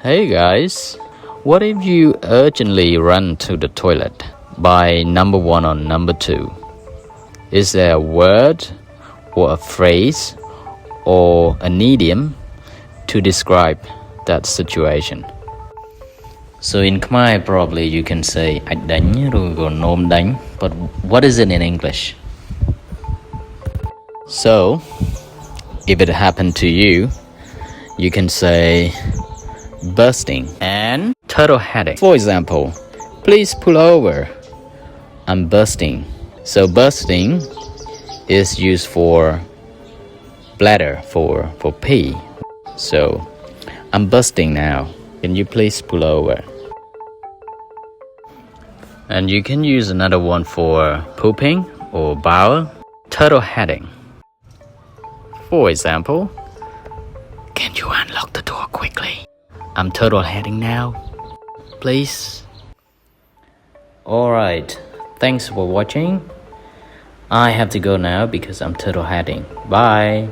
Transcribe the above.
Hey guys, what if you urgently run to the toilet by number one or number two? Is there a word or a phrase or an idiom to describe that situation? So in Khmer probably you can say "Ạch đánh" rồi còn "nôm đánh", but what is it in English? So if it happened to you, you can say bursting and turtle heading. For example, please pull over. I'm bursting. So bursting is used for bladder, for pee. So I'm bursting now. Can you please pull over? And you can use another one for pooping or bowel. Turtle heading. For example, can you unlock the door quickly? I'm turtle heading now. Please. Alright, thanks for watching. I have to go now because I'm turtle heading. Bye.